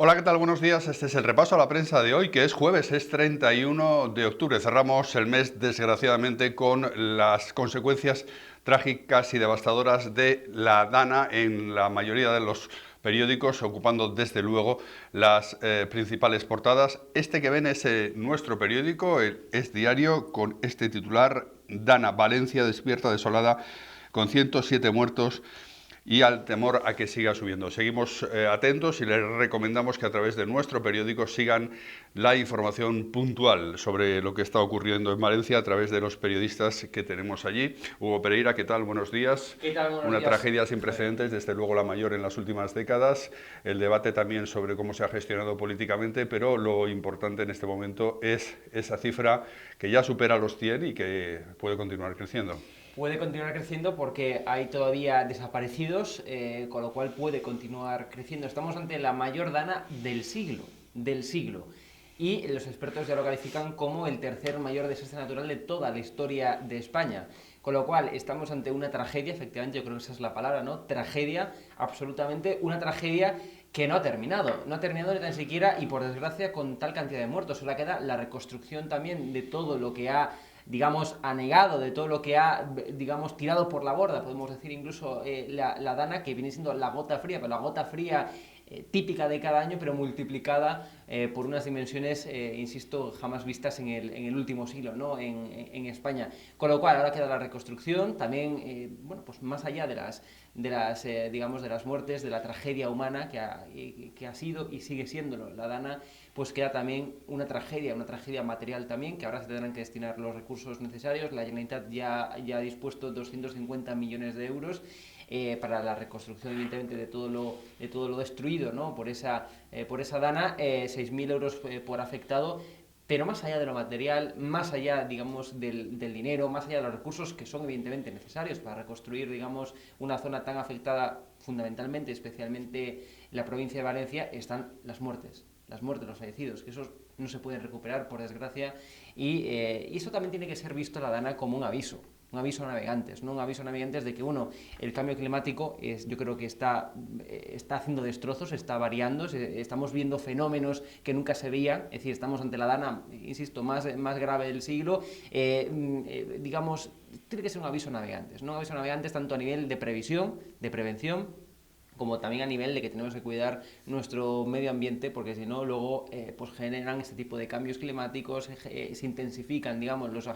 Hola, ¿qué tal? Buenos días. Este es el repaso a la prensa de hoy, que es jueves, es 31 de octubre. Cerramos el mes, desgraciadamente, con las consecuencias trágicas y devastadoras de la Dana en la mayoría de los periódicos, ocupando desde luego las principales portadas. Este que ven es nuestro periódico, Es Diario, con este titular: Dana, Valencia despierta desolada con 107 muertos y al temor a que siga subiendo. Seguimos atentos y les recomendamos que a través de nuestro periódico sigan la información puntual sobre lo que está ocurriendo en Valencia a través de los periodistas que tenemos allí. Hugo Pereira, ¿qué tal? Buenos días. ¿Qué tal? Buenos Una días, tragedia sin Javier. precedentes, desde luego la mayor en las últimas décadas. El debate también sobre cómo se ha gestionado políticamente, pero lo importante en este momento es esa cifra que ya supera los 100 y que puede continuar creciendo. Puede continuar creciendo porque hay todavía desaparecidos, con lo cual puede continuar creciendo. Estamos ante la mayor dana del siglo. Y los expertos ya lo califican como el tercer mayor desastre natural de toda la historia de España. Con lo cual estamos ante una tragedia, efectivamente, yo creo que esa es la palabra, ¿no? Tragedia, absolutamente, una tragedia que no ha terminado ni tan siquiera, y por desgracia con tal cantidad de muertos. Solo queda la reconstrucción también de todo lo que ha, digamos, anegado, de todo lo que ha, digamos, tirado por la borda, podemos decir incluso la Dana, que viene siendo la gota fría, pero la gota fría típica de cada año, pero multiplicada por unas dimensiones, insisto, jamás vistas en el último siglo, ¿no? En España. Con lo cual, ahora queda la reconstrucción, también, bueno, pues más allá digamos, de las muertes, de la tragedia humana que ha sido y sigue siendo la Dana, pues queda también una tragedia material también, que ahora se tendrán que destinar los recursos necesarios. La Generalitat ya ha dispuesto 250 millones de euros para la reconstrucción, evidentemente, de todo lo destruido, ¿no? Por esa Dana, 6.000 euros por afectado. Pero más allá de lo material, más allá, digamos, del dinero, más allá de los recursos que son evidentemente necesarios para reconstruir, digamos, una zona tan afectada, fundamentalmente, especialmente la provincia de Valencia, están las muertes, los fallecidos, que esos no se pueden recuperar, por desgracia, y eso también tiene que ser visto, la Dana, como un aviso a navegantes, ¿no? Un aviso a navegantes de que, uno, el cambio climático yo creo que está haciendo destrozos, está variando, estamos viendo fenómenos que nunca se veían, es decir, estamos ante la Dana, insisto, más grave del siglo, digamos, tiene que ser un aviso a navegantes, ¿no? Un aviso a navegantes tanto a nivel de previsión, de prevención, como también a nivel de que tenemos que cuidar nuestro medio ambiente, porque si no, luego pues generan este tipo de cambios climáticos, se intensifican, digamos, los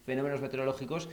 fenómenos meteorológicos,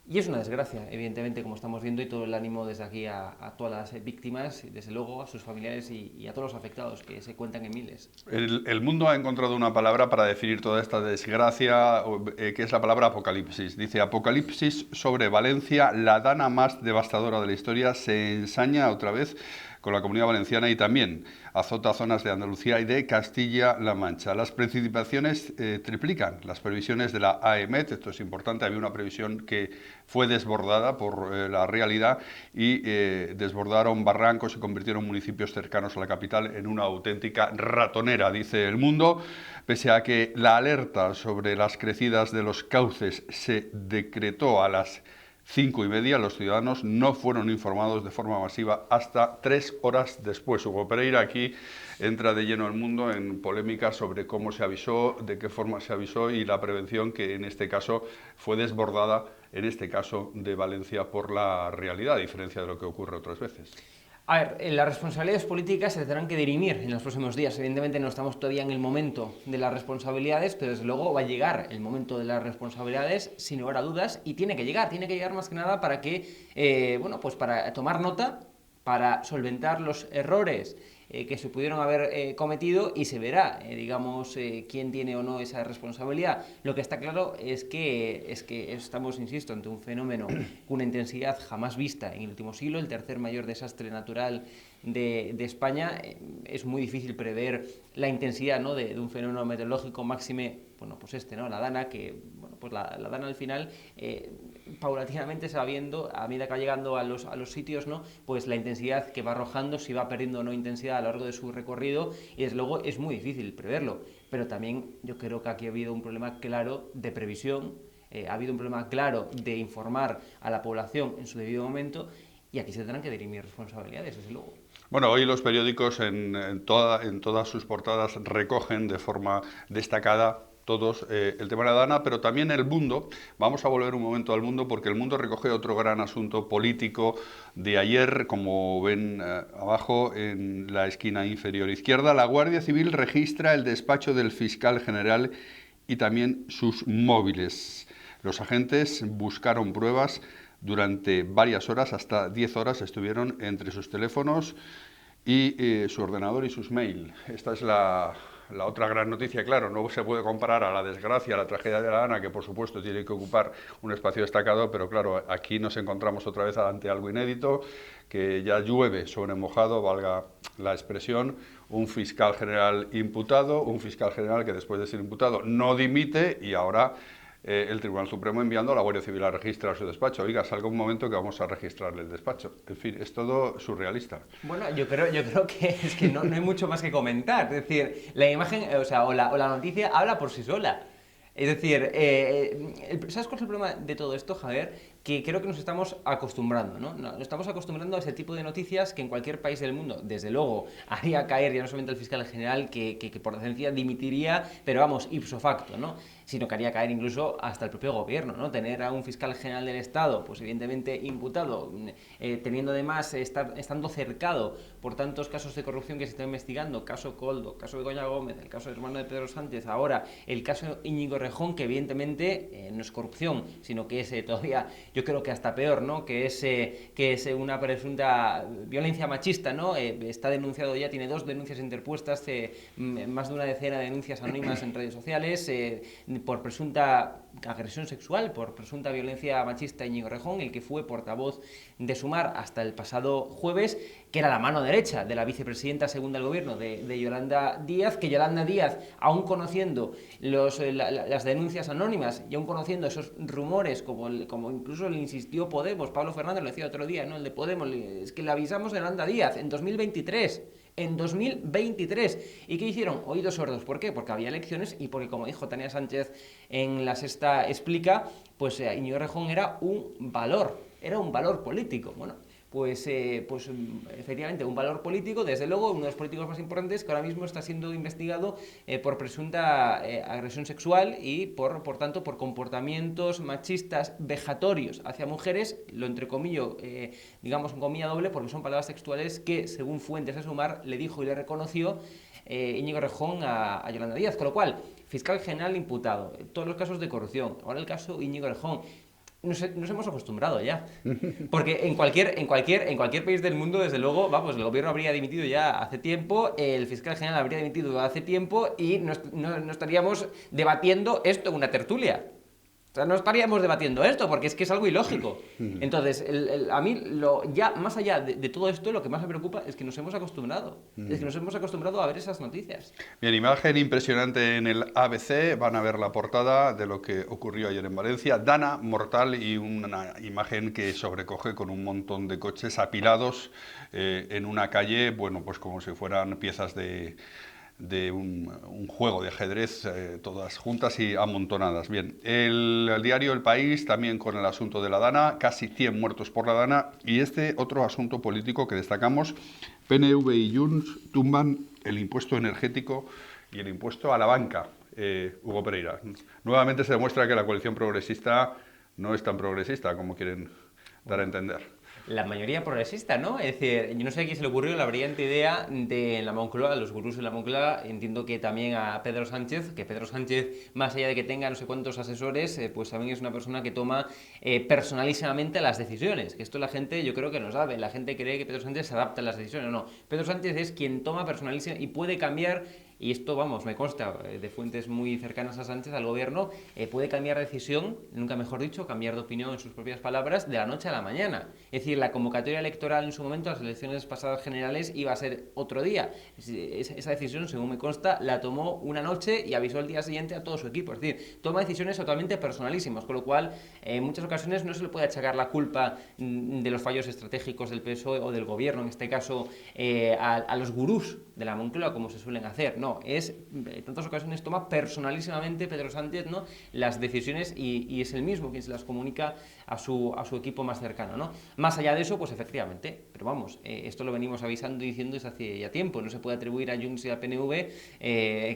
y es una desgracia, evidentemente, como estamos viendo, y todo el ánimo desde aquí a todas las víctimas, y desde luego a sus familiares y a todos los afectados, que se cuentan en miles. El mundo ha encontrado una palabra para definir toda esta desgracia, que es la palabra apocalipsis. Dice: apocalipsis sobre Valencia, la dana más devastadora de la historia, se ensaña otra vez con la Comunidad Valenciana y también azota zonas de Andalucía y de Castilla-La Mancha. Las precipitaciones triplican las previsiones de la AEMET. Esto es importante. Había una previsión que fue desbordada por la realidad y desbordaron barrancos y convirtieron municipios cercanos a la capital en una auténtica ratonera, dice El Mundo. Pese a que la alerta sobre las crecidas de los cauces se decretó a las 5:30, los ciudadanos no fueron informados de forma masiva hasta 3 horas después. Hugo Pereira aquí entra de lleno El Mundo en polémicas sobre cómo se avisó, de qué forma se avisó y la prevención, que en este caso fue desbordada, en este caso de Valencia, por la realidad, a diferencia de lo que ocurre otras veces. A ver, las responsabilidades políticas se tendrán que dirimir en los próximos días. Evidentemente no estamos todavía en el momento de las responsabilidades, pero desde luego va a llegar el momento de las responsabilidades, sin lugar a dudas, y tiene que llegar más que nada para que, bueno, pues para tomar nota, para solventar los errores que se pudieron haber cometido, y se verá, digamos, quién tiene o no esa responsabilidad. Lo que está claro es que estamos, insisto, ante un fenómeno con una intensidad jamás vista en el último siglo, el tercer mayor desastre natural de España. Es muy difícil prever la intensidad, ¿no? de un fenómeno meteorológico, máxime, bueno, pues ¿no? La Dana, que, bueno, pues la Dana al final, paulatinamente se va viendo, a medida que va llegando a los sitios, ¿no? Pues la intensidad que va arrojando, si va perdiendo o no intensidad a lo largo de su recorrido, y desde luego es muy difícil preverlo. Pero también yo creo que aquí ha habido un problema claro de previsión, ha habido un problema claro de informar a la población en su debido momento, y aquí se tendrán que dirimir responsabilidades, desde luego. Bueno, hoy los periódicos en todas sus portadas recogen de forma destacada todos el tema de la Dana, pero también el mundo. Vamos a volver un momento al mundo porque el mundo recoge otro gran asunto político de ayer, como ven abajo en la esquina inferior izquierda. La Guardia Civil registra el despacho del fiscal general y también sus móviles. Los agentes buscaron pruebas durante varias horas, hasta 10 horas estuvieron entre sus teléfonos y su ordenador y sus mail. Esta es la otra gran noticia. Claro, no se puede comparar a la desgracia, a la tragedia de la Dana, que por supuesto tiene que ocupar un espacio destacado, pero claro, aquí nos encontramos otra vez ante algo inédito, que ya llueve sobre mojado, valga la expresión, un fiscal general imputado, un fiscal general que después de ser imputado no dimite y ahora el Tribunal Supremo enviando a la Guardia Civil a registrar su despacho. Oiga, salga un momento que vamos a registrarle el despacho. En fin, es todo surrealista. Bueno, yo creo que es que no hay mucho más que comentar. Es decir, la imagen, o la noticia habla por sí sola. Es decir, ¿sabes cuál es el problema de todo esto, Javier? Que creo que nos estamos acostumbrando, ¿no? Nos estamos acostumbrando a ese tipo de noticias que en cualquier país del mundo, desde luego, haría caer ya no solamente al fiscal general, que por decencia dimitiría, pero vamos, ipso facto, ¿no? Sino que haría caer incluso hasta el propio gobierno, ¿no? Tener a un fiscal general del Estado, pues evidentemente imputado, teniendo además, estando cercado por tantos casos de corrupción que se están investigando, caso Koldo, caso Begoña Gómez, el caso del hermano de Pedro Sánchez, ahora el caso Íñigo Errejón, que evidentemente no es corrupción, sino que es todavía, yo creo que hasta peor, ¿no? Que es una presunta violencia machista, ¿no? Está denunciado ya, tiene 2 denuncias interpuestas, más de una decena de denuncias anónimas en redes sociales, por presunta agresión sexual, por presunta violencia machista. Íñigo Errejón, el que fue portavoz de Sumar hasta el pasado jueves, que era la mano derecha de la vicepresidenta segunda del gobierno de Yolanda Díaz, que Yolanda Díaz, aún conociendo las denuncias anónimas y aún conociendo esos rumores, como incluso le insistió Podemos, Pablo Fernández lo decía otro día, ¿no? El de Podemos, es que le avisamos a Yolanda Díaz en 2023. En 2023. ¿Y qué hicieron? Oídos sordos. ¿Por qué? Porque había elecciones y porque, como dijo Tania Sánchez en La Sexta Explica, pues Íñigo Errejón era un valor político. Bueno, pues efectivamente un valor político, desde luego uno de los políticos más importantes que ahora mismo está siendo investigado por presunta agresión sexual y por tanto por comportamientos machistas vejatorios hacia mujeres, lo entrecomillo, digamos en comilla doble, porque son palabras textuales que según fuentes de Sumar le dijo y le reconoció Íñigo Errejón a Yolanda Díaz, con lo cual fiscal general imputado, todos los casos de corrupción, ahora el caso Íñigo Errejón. Nos hemos acostumbrado ya. Porque en cualquier país del mundo, desde luego, vamos, el gobierno habría dimitido ya hace tiempo, el fiscal general habría dimitido hace tiempo y no estaríamos debatiendo esto en una tertulia. O sea, no estaríamos debatiendo esto porque es que es algo ilógico. Entonces, a mí, ya más allá de todo esto, lo que más me preocupa es que nos hemos acostumbrado. Es que nos hemos acostumbrado a ver esas noticias. Bien, imagen impresionante en el ABC. Van a ver la portada de lo que ocurrió ayer en Valencia. Dana mortal y una imagen que sobrecoge con un montón de coches apilados en una calle, bueno, pues como si fueran piezas de un juego de ajedrez, todas juntas y amontonadas. Bien, el diario El País también con el asunto de la Dana, casi 100 muertos por la Dana, y este otro asunto político que destacamos, PNV y Junts tumban el impuesto energético y el impuesto a la banca. Hugo Pereira, nuevamente se demuestra que la coalición progresista no es tan progresista como quieren dar a entender. La mayoría progresista, ¿no? Es decir, yo no sé a quién se le ocurrió la brillante idea de la Moncloa, de los gurús de la Moncloa, entiendo que también a Pedro Sánchez, que Pedro Sánchez, más allá de que tenga no sé cuántos asesores, pues también es una persona que toma personalísimamente las decisiones, que esto la gente yo creo que no sabe, la gente cree que Pedro Sánchez se adapta a las decisiones, no, Pedro Sánchez es quien toma personalísimamente y puede cambiar. Y esto, vamos, me consta de fuentes muy cercanas a Sánchez, al gobierno, puede cambiar de decisión, nunca mejor dicho, cambiar de opinión en sus propias palabras, de la noche a la mañana. Es decir, la convocatoria electoral en su momento, las elecciones pasadas generales, iba a ser otro día. Esa decisión, según me consta, la tomó una noche y avisó al día siguiente a todo su equipo. Es decir, toma decisiones totalmente personalísimas, con lo cual, en muchas ocasiones no se le puede achacar la culpa de los fallos estratégicos del PSOE o del gobierno, en este caso, a los gurús de la Moncloa, como se suelen hacer. no, en tantas ocasiones toma personalísimamente Pedro Sánchez, ¿no?, las decisiones y es él mismo quien se las comunica a su equipo más cercano, ¿no? Más allá de eso, pues efectivamente, pero vamos, esto lo venimos avisando y diciendo desde hace ya tiempo, no se puede atribuir a Junts y a PNV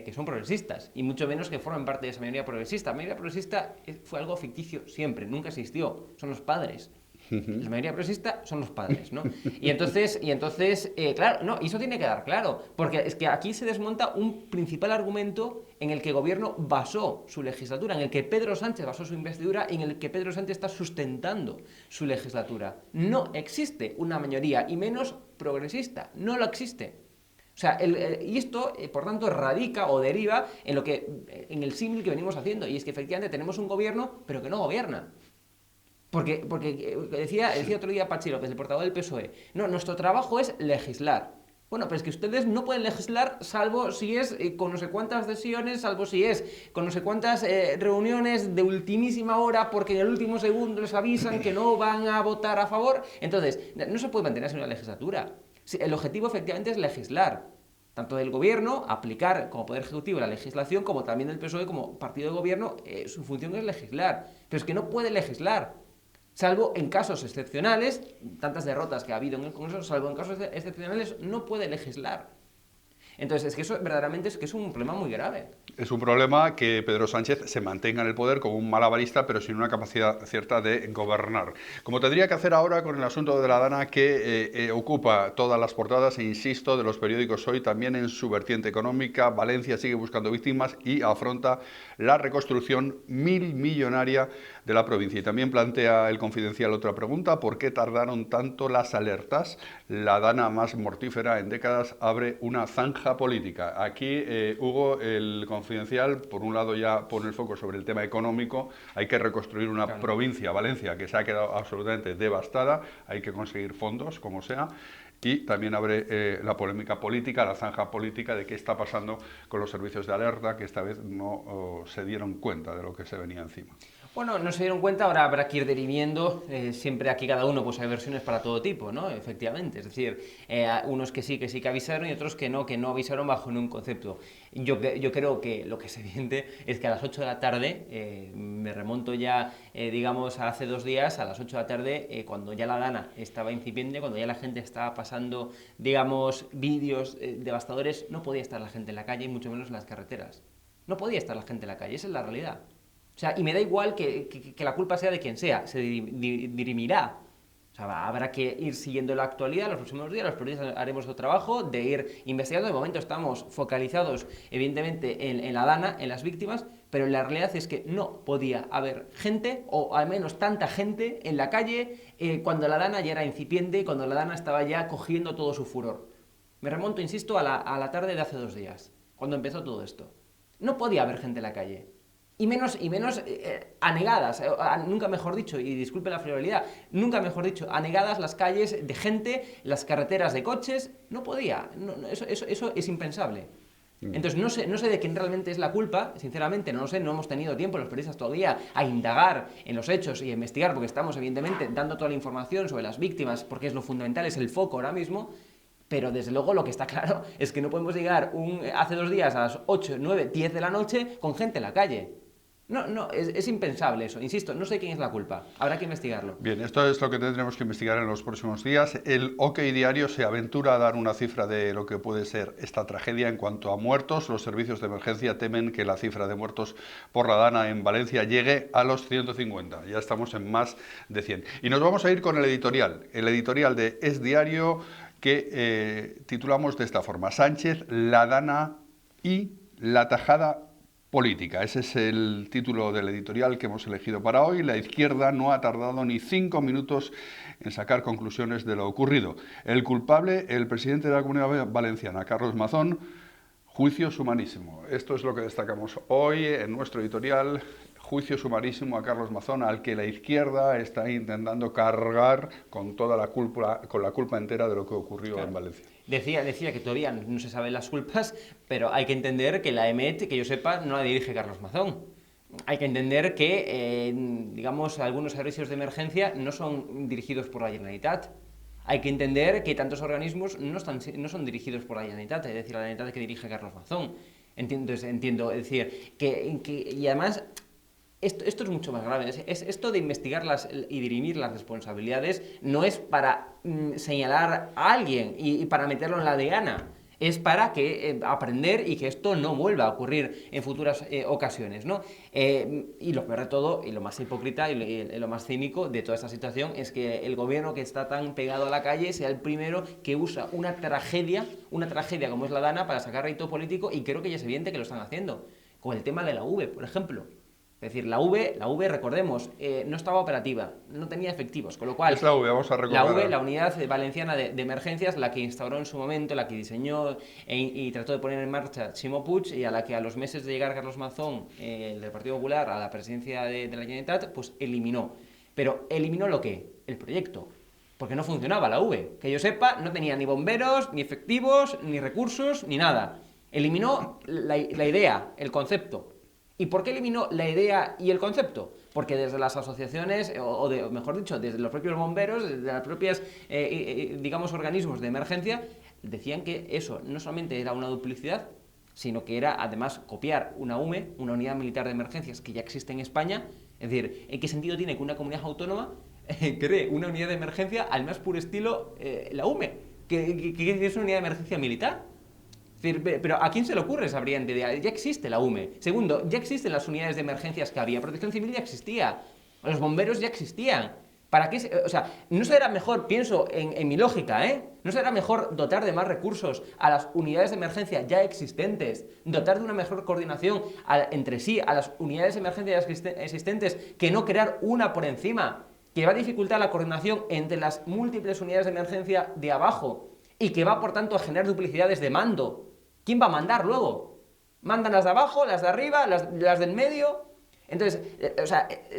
que son progresistas, y mucho menos que formen parte de esa mayoría progresista. La mayoría progresista fue algo ficticio siempre, nunca existió, son los padres. La mayoría progresista son los padres, ¿no? Y entonces claro, no, y eso tiene que quedar claro, porque es que aquí se desmonta un principal argumento en el que el gobierno basó su legislatura, en el que Pedro Sánchez basó su investidura y en el que Pedro Sánchez está sustentando su legislatura. No existe una mayoría, y menos progresista, no lo existe. O sea, y esto, por tanto, radica o deriva en el símil que venimos haciendo, y es que efectivamente tenemos un gobierno, pero que no gobierna. Porque decía otro día Patxi López, el portavoz del PSOE, no, nuestro trabajo es legislar. Bueno, pero es que ustedes no pueden legislar salvo si es con no sé cuántas sesiones, salvo si es con no sé cuántas reuniones de ultimísima hora porque en el último segundo les avisan que no van a votar a favor. Entonces, no se puede mantener así una legislatura. El objetivo efectivamente es legislar. Tanto del gobierno, aplicar como poder ejecutivo la legislación, como también del PSOE como partido de gobierno, su función es legislar. Pero es que no puede legislar. Salvo en casos excepcionales, tantas derrotas que ha habido en el Congreso, salvo en casos excepcionales, no puede legislar. Entonces, es que eso verdaderamente es un problema muy grave. Es un problema que Pedro Sánchez se mantenga en el poder como un malabarista, pero sin una capacidad cierta de gobernar. Como tendría que hacer ahora con el asunto de la Dana, que ocupa todas las portadas, e insisto, de los periódicos hoy, también en su vertiente económica. Valencia sigue buscando víctimas y afronta la reconstrucción millonaria de la provincia. Y también plantea el Confidencial otra pregunta: ¿por qué tardaron tanto las alertas? La Dana más mortífera en décadas abre una zanja política. Aquí, Hugo, el Confidencial, por un lado, ya pone el foco sobre el tema económico. Hay que reconstruir una provincia, Valencia, que se ha quedado absolutamente devastada. Hay que conseguir fondos, como sea. Y también abre la polémica política, la zanja política de qué está pasando con los servicios de alerta, que esta vez no se dieron cuenta de lo que se venía encima. Bueno, no se dieron cuenta, ahora habrá que ir dirimiendo, siempre aquí cada uno pues hay versiones para todo tipo, ¿no? Efectivamente, es decir, unos que sí que avisaron y otros que no avisaron bajo ningún concepto. Yo creo que lo que es evidente es que a las 8 de la tarde, me remonto ya, digamos, a hace 2 días, a las 8 de la tarde, cuando ya la Dana estaba incipiente, cuando ya la gente estaba pasando, digamos, vídeos devastadores, no podía estar la gente en la calle, y mucho menos en las carreteras. No podía estar la gente en la calle, esa es la realidad. O sea, y me da igual que la culpa sea de quien sea, se dirimirá. O sea, habrá que ir siguiendo la actualidad los próximos días, los próximos días haremos otro trabajo de ir investigando. De momento estamos focalizados, evidentemente, en la Dana, en las víctimas, pero la realidad es que no podía haber gente, o al menos tanta gente, en la calle cuando la Dana ya era incipiente, cuando la Dana estaba ya cogiendo todo su furor. Me remonto, insisto, a la tarde de hace 2 días, cuando empezó todo esto. No podía haber gente en la calle. Y menos anegadas, nunca mejor dicho, y disculpe la frivolidad, nunca mejor dicho, anegadas las calles de gente, las carreteras de coches, no podía, eso es impensable. Entonces no sé de quién realmente es la culpa, sinceramente no lo sé, no hemos tenido tiempo los periodistas todavía a indagar en los hechos y a investigar, porque estamos evidentemente dando toda la información sobre las víctimas, porque es lo fundamental, es el foco ahora mismo. Pero desde luego lo que está claro es que no podemos llegar hace 2 días a las 8, 9, 10 de la noche con gente en la calle. No, es impensable eso. Insisto, no sé quién es la culpa. Habrá que investigarlo. Bien, esto es lo que tendremos que investigar en los próximos días. El OK Diario se aventura a dar una cifra de lo que puede ser esta tragedia en cuanto a muertos. Los servicios de emergencia temen que la cifra de muertos por la Dana en Valencia llegue a los 150. Ya estamos en más de 100. Y nos vamos a ir con el editorial de Es Diario, que titulamos de esta forma: Sánchez, la Dana y la tajada política. Ese es el título del editorial que hemos elegido para hoy. La izquierda no ha tardado ni 5 minutos en sacar conclusiones de lo ocurrido. El culpable, el presidente de la Comunidad Valenciana, Carlos Mazón. Juicio sumarísimo. Esto es lo que destacamos hoy en nuestro editorial. Juicio sumarísimo a Carlos Mazón, al que la izquierda está intentando cargar con toda la culpa, con la culpa entera de lo que ocurrió en Valencia. Decía que todavía no se saben las culpas, pero hay que entender que la EMET, que yo sepa, no la dirige Carlos Mazón. Hay que entender que, digamos, algunos servicios de emergencia no son dirigidos por la Generalitat. hay que entender que tantos organismos no son dirigidos por la Generalitat, es decir, la Generalitat que dirige Carlos Mazón. Entiendo, es decir, y además esto es mucho más grave. Esto de investigar y dirimir las responsabilidades no es para señalar a alguien y para meterlo en la diana. Es para aprender y que esto no vuelva a ocurrir en futuras ocasiones, ¿no? Y lo peor de todo, y lo más hipócrita y lo más cínico de toda esta situación es que el gobierno que está tan pegado a la calle sea el primero que usa una tragedia como es la Dana para sacar rédito político, y creo que ya es evidente que lo están haciendo. Con el tema de la V, por ejemplo. Es decir, la V, recordemos, no estaba operativa, no tenía efectivos, con lo cual... Es la V, vamos a recordar. La V, la Unidad Valenciana de Emergencias, la que instauró en su momento, la que diseñó y trató de poner en marcha Ximo Puig, y a la que a los meses de llegar Carlos Mazón, del Partido Popular, a la presidencia de la Generalitat, pues eliminó. Pero ¿eliminó lo qué? El proyecto. Porque no funcionaba la V. Que yo sepa, no tenía ni bomberos, ni efectivos, ni recursos, ni nada. Eliminó la idea, el concepto. ¿Y por qué eliminó la idea y el concepto? Porque desde las asociaciones, mejor dicho, desde los propios bomberos, desde las propias, digamos, organismos de emergencia, decían que eso no solamente era una duplicidad, sino que era además copiar una UME, una unidad militar de emergencias que ya existe en España. Es decir, ¿en qué sentido tiene que una comunidad autónoma cree una unidad de emergencia al más puro estilo la UME, que es una unidad de emergencia militar? Pero ¿a quién se le ocurre esa brillante idea? Ya existe la UME. Segundo, ya existen las unidades de emergencias que había. Protección Civil ya existía. Los bomberos ya existían. ¿Para qué? O sea, ¿no será mejor, pienso en mi lógica, ¿no será mejor dotar de más recursos a las unidades de emergencia ya existentes? Dotar de una mejor coordinación entre sí a las unidades de emergencia ya existentes, que no crear una por encima, que va a dificultar la coordinación entre las múltiples unidades de emergencia de abajo y que va, por tanto, a generar duplicidades de mando? ¿Quién va a mandar luego? ¿Mandan las de abajo, las de arriba, las del medio? Entonces,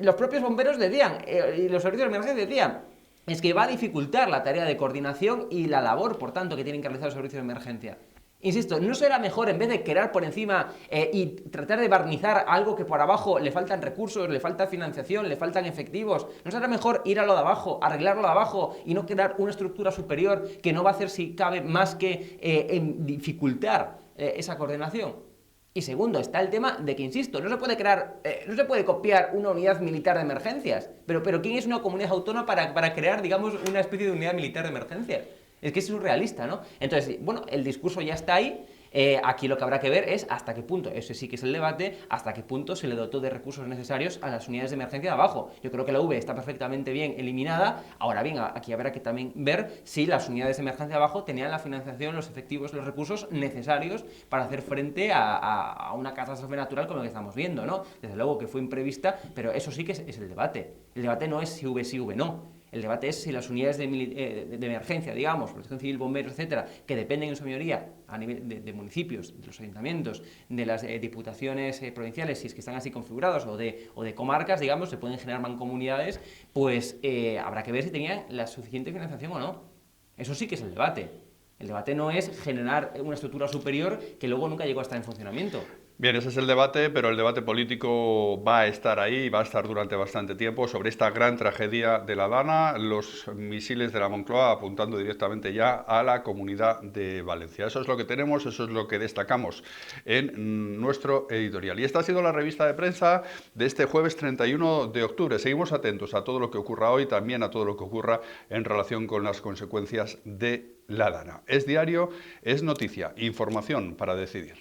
los propios bomberos decían, y los servicios de emergencia decían, es que va a dificultar la tarea de coordinación y la labor, por tanto, que tienen que realizar los servicios de emergencia. Insisto, ¿no será mejor, en vez de crear por encima y tratar de barnizar algo que por abajo le faltan recursos, le falta financiación, le faltan efectivos, no será mejor ir a lo de abajo, arreglarlo de abajo y no crear una estructura superior que no va a hacer, si cabe, más que dificultar esa coordinación? Y segundo, está el tema de que, insisto, no se puede copiar una unidad militar de emergencias, pero ¿quién es una comunidad autónoma para crear, digamos, una especie de unidad militar de emergencias? Es que es surrealista, ¿no? Entonces, bueno, el discurso ya está ahí. Aquí lo que habrá que ver es hasta qué punto, ese sí que es el debate, hasta qué punto se le dotó de recursos necesarios a las unidades de emergencia de abajo. Yo creo que la V está perfectamente bien eliminada. Ahora bien, aquí habrá que también ver si las unidades de emergencia de abajo tenían la financiación, los efectivos, los recursos necesarios para hacer frente a una catástrofe natural como la que estamos viendo, ¿no? Desde luego que fue imprevista, pero eso sí que es el debate. El debate no es si V sí, V no. El debate es si las unidades de emergencia, digamos, protección civil, bomberos, etcétera, que dependen en su mayoría a nivel de municipios, de los ayuntamientos, de las diputaciones provinciales, si es que están así configurados, o de comarcas, digamos, se pueden generar mancomunidades, pues habrá que ver si tenían la suficiente financiación o no. Eso sí que es el debate. El debate no es generar una estructura superior que luego nunca llegó a estar en funcionamiento. Bien, ese es el debate, pero el debate político va a estar ahí, va a estar durante bastante tiempo sobre esta gran tragedia de la Dana, los misiles de la Moncloa apuntando directamente ya a la Comunidad de Valencia. Eso es lo que tenemos, eso es lo que destacamos en nuestro editorial. Y esta ha sido la revista de prensa de este jueves 31 de octubre. Seguimos atentos a todo lo que ocurra hoy, también a todo lo que ocurra en relación con las consecuencias de la Dana. Es diario, es noticia, información para decidir.